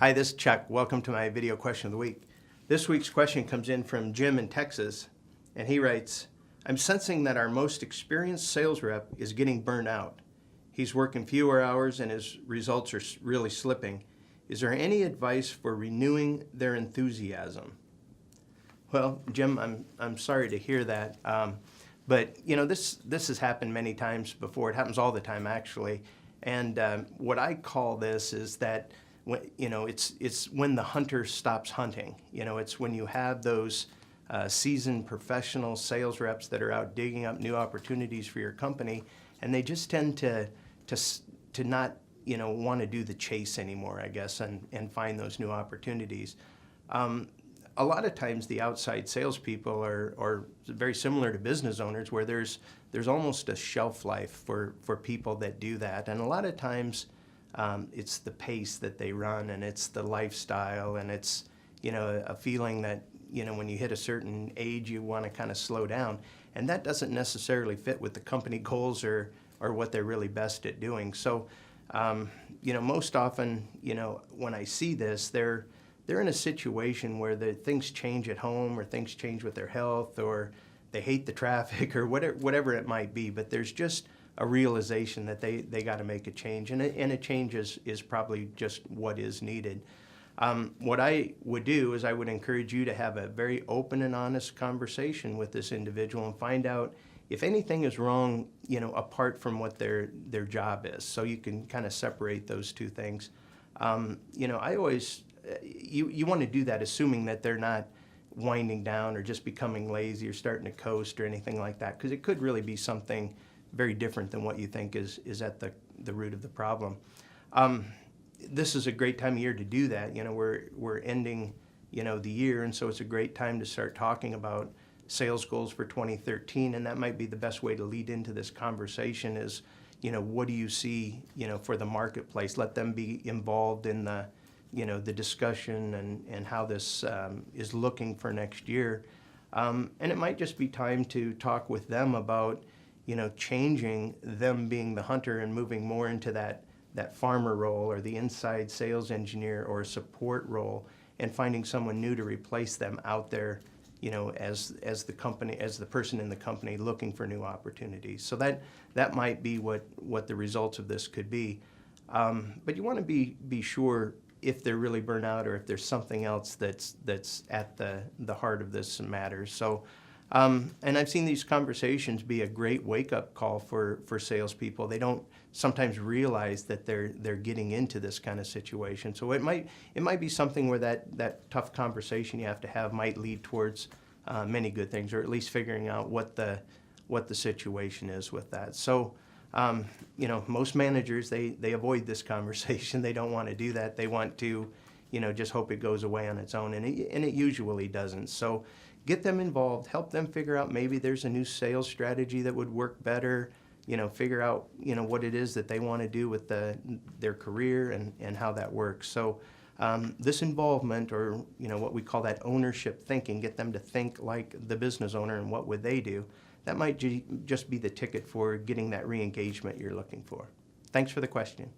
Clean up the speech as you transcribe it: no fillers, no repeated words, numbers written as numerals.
Hi, this is Chuck. Welcome to my video question of the week. This week's question comes in from Jim in Texas, and he writes, I'm sensing that our most experienced sales rep is getting burned out. He's working fewer hours and his results are really slipping. Is there any advice for renewing their enthusiasm? Well, Jim, I'm sorry to hear that. But you know, this has happened many times before. It happens all the time, actually. And what I call this is that it's when the hunter stops hunting. You know, it's when you have those seasoned professional sales reps that are out digging up new opportunities for your company, and they just tend to not want to do the chase anymore, I guess, and find those new opportunities. A lot of times the outside salespeople are very similar to business owners, where there's almost a shelf life for people that do that. And a lot of times it's the pace that they run, and it's the lifestyle, and it's a feeling that when you hit a certain age you want to kind of slow down, and that doesn't necessarily fit with the company goals or what they're really best at doing. So most often when I see this, they're in a situation where things change at home, or things change with their health, or they hate the traffic, or whatever it might be. But there's just a realization that they got to make a change, and a change is probably just what is needed. What I would do is I would encourage you to have a very open and honest conversation with this individual and find out if anything is wrong, apart from what their job is. So you can kind of separate those two things. I always you want to do that assuming that they're not winding down or just becoming lazy or starting to coast or anything like that, because it could really be something very different than what you think is at the root of the problem. This is a great time of year to do that. We're ending the year, and so it's a great time to start talking about sales goals for 2013, and that might be the best way to lead into this conversation is, what do you see, for the marketplace? Let them be involved in the discussion and how this is looking for next year. And it might just be time to talk with them about, changing them being the hunter and moving more into that farmer role, or the inside sales engineer or support role, and finding someone new to replace them out there, as the person in the company looking for new opportunities. So that might be what the results of this could be. But you want to be sure if they're really burnt out, or if there's something else that's at the heart of this matter. So, and I've seen these conversations be a great wake-up call for salespeople. They don't sometimes realize that they're getting into this kind of situation. So it might be something where that tough conversation you have to have might lead towards many good things, or at least figuring out what the situation is with that. So. Most managers, they avoid this conversation. They don't want to do that. They want to, just hope it goes away on its own, and it usually doesn't. So get them involved, help them figure out maybe there's a new sales strategy that would work better, figure out, what it is that they want to do with their career and how that works. So this involvement, or, what we call that ownership thinking, get them to think like the business owner and what would they do. That might just be the ticket for getting that re-engagement you're looking for. Thanks for the question.